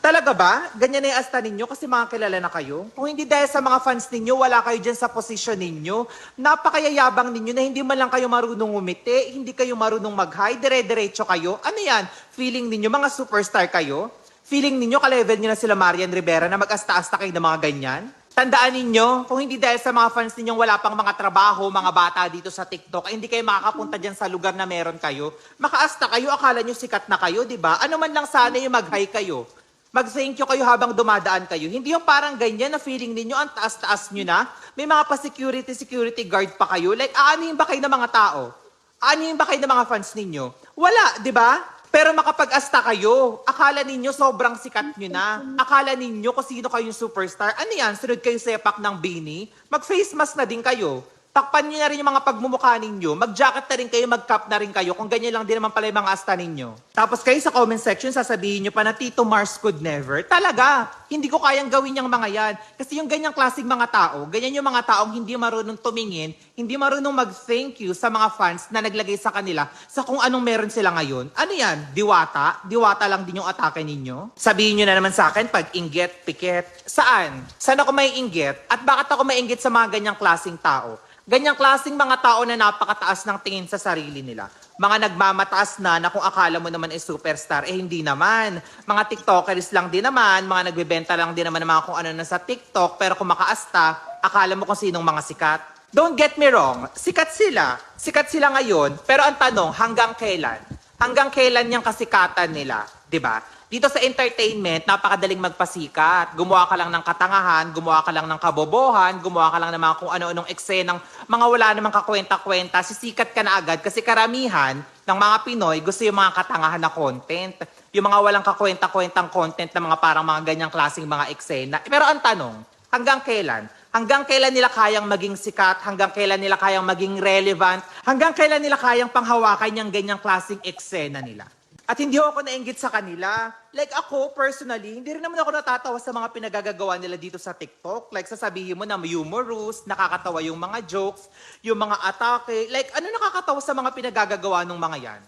Talaga ba? Ganyan na yung asta ninyo kasi mga kilala na kayo? Kung hindi dahil sa mga fans ninyo, wala kayo dyan sa posisyon ninyo. Napakayayabang ninyo na hindi man lang kayo marunong umiti, hindi kayo marunong mag-hi, dire-diretso kayo. Ano yan? Feeling ninyo, mga superstar kayo? Feeling ninyo, ka-level nyo na sila Marian Rivera na mag-asta-asta kayo ng mga ganyan? Tandaan ninyo, kung hindi dahil sa mga fans ninyong wala pang mga trabaho, mga bata dito sa TikTok, hindi kayo makakapunta dyan sa lugar na meron kayo. Makaasta kayo, akala nyo sikat na kayo, di ba? Ano man lang sana yung mag-hi kayo. Mag-thank you kayo habang dumadaan kayo. Hindi yung parang ganyan na feeling ninyo, ang taas-taas nyo na. May mga pa-security guard pa kayo. Like, aanuhin ba kayo ng mga tao? Aanuhin ba kayo ng mga fans ninyo? Wala, di ba? Pero makapag-asta kayo. Akala ninyo sobrang sikat nyo na. Akala ninyo kung sino kayong superstar. Ano yan? Sunod kayo sepak ng bini? Mag-face mask na din kayo. Takpan nyo na rin yung mga pagmumukha ninyo. Mag-jacket na rin kayo, mag-cap na rin kayo. Kung ganyan lang din naman pala yung mga asta ninyo. Tapos kayo sa comment section, sasabihin nyo pa na Tito Mars could never. Talaga, hindi ko kayang gawin yung mga yan. Kasi yung ganyang klaseng mga tao, ganyan yung mga taong hindi marunong tumingin, hindi marunong mag-thank you sa mga fans na naglagay sa kanila sa kung anong meron sila ngayon. Ano yan? Diwata? Diwata lang din yung atake ninyo? Sabihin nyo na naman sa akin pag inggit, pikit. Saan? Saan ako may inggit? At bakit ako mainggit sa mga ganyang klaseng tao? Ganyang klaseng mga tao na napakataas ng tingin sa sarili nila. Mga nagmamataas na kung akala mo naman ay superstar, hindi naman. Mga TikTokers lang din naman, mga nagbebenta lang din naman ng mga kung ano na sa TikTok, pero kung makaasta, akala mo kung sinong mga sikat. Don't get me wrong, sikat sila. Sikat sila ngayon, pero ang tanong, hanggang kailan? Hanggang kailan yung kasikatan nila, 'di ba? Dito sa entertainment, napakadaling magpasikat. Gumawa ka lang ng katangahan, gumawa ka lang ng kabobohan, gumawa ka lang ng mga kung ano-anong eksenang mga wala namang kakwenta-kwenta, sisikat ka na agad kasi karamihan ng mga Pinoy gusto yung mga katangahan na content. Yung mga walang kakwenta-kwentang content na mga parang mga ganyang klaseng mga eksena. Pero ang tanong, hanggang kailan? Hanggang kailan nila kayang maging sikat? Hanggang kailan nila kayang maging relevant? Hanggang kailan nila kayang panghawakan yung ganyang klaseng eksena nila? At hindi ako nainggit sa kanila. Like ako, personally, hindi rin naman ako natatawa sa mga pinagagagawa nila dito sa TikTok. Like sasabihin mo na humorous, nakakatawa yung mga jokes, yung mga atake. Like ano nakakatawa sa mga pinagagagawa ng mga yan?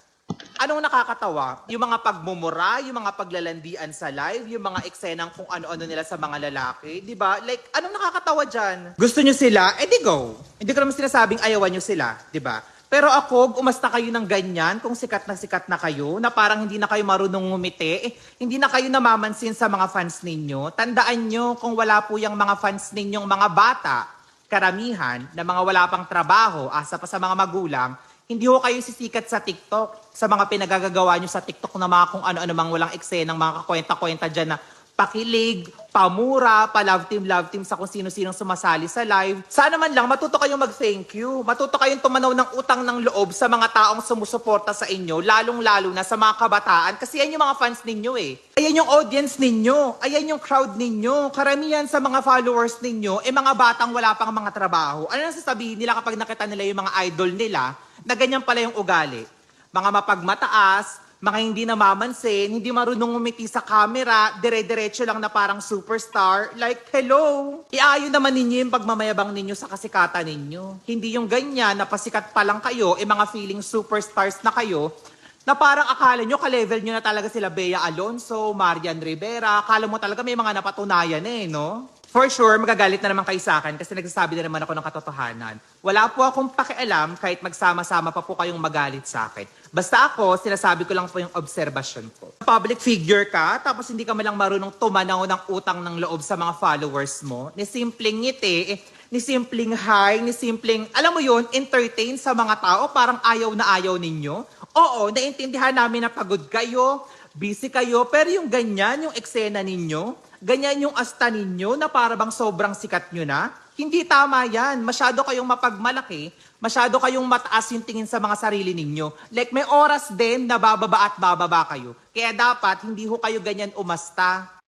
Anong nakakatawa? Yung mga pagmumura, yung mga paglalandian sa live, yung mga eksenang kung ano-ano nila sa mga lalaki. Di ba? Like, anong nakakatawa dyan? Gusto nyo sila? Di go. Hindi ko naman sinasabing ayawan nyo sila. Di ba? Pero ako, umasta kayo ng ganyan kung sikat na kayo, na parang hindi na kayo marunong ngumiti, hindi na kayo namamansin sa mga fans ninyo. Tandaan nyo, kung wala po yung mga fans ninyong mga bata, karamihan, na mga wala pang trabaho, asa pa sa mga magulang, hindi ho kayo sisikat sa TikTok, sa mga pinagagagawa nyo sa TikTok na mga kung ano-ano mang walang eksenang mga kakwenta-kwenta dyan na pakilig, pamura, pa-love team sa kung sino-sinong sumasali sa live. Sana man lang matuto kayong mag-thank you. Matuto kayong tumanaw ng utang ng loob sa mga taong sumusuporta sa inyo, lalong-lalo na sa mga kabataan. Kasi yan yung mga fans ninyo eh. Ayan yung audience ninyo. Ayan yung crowd ninyo. Karamihan sa mga followers ninyo, mga batang wala pang mga trabaho. Ano nang sasabihin nila kapag nakita nila yung mga idol nila na ganyan pala yung ugali? Mga mapagmataas, mga hindi namamansin, hindi marunong umiti sa camera, dire-diretso lang na parang superstar. Like, hello! Iayon naman ninyo yung pagmamayabang ninyo sa kasikatan ninyo. Hindi yung ganyan, na pasikat pa lang kayo, mga feeling superstars na kayo, na parang akala nyo, ka-level nyo na talaga sila Bea Alonzo, Marian Rivera, akala mo talaga may mga napatunayan no? For sure, magagalit na naman kayo sa akin kasi nagsasabi na naman ako ng katotohanan. Wala po akong pakialam kahit magsama-sama pa po kayong magalit sa akin. Basta ako, sinasabi ko lang po yung obserbasyon ko. Public figure ka, tapos hindi ka malang marunong tumanaw ng utang ng loob sa mga followers mo. Ni simpleng ngiti, ni simpleng hi, ni simpleng, alam mo yun, entertain sa mga tao, parang ayaw na ayaw ninyo. Oo, naintindihan namin na pagod kayo, busy kayo, pero yung ganyan, yung eksena ninyo, ganyan yung asta ninyo na para bang sobrang sikat nyo na? Hindi tama yan. Masyado kayong mapagmalaki, masyado kayong mataas yung tingin sa mga sarili ninyo. Like may oras din na bababa at bababa kayo. Kaya dapat hindi ho kayo ganyan umasta.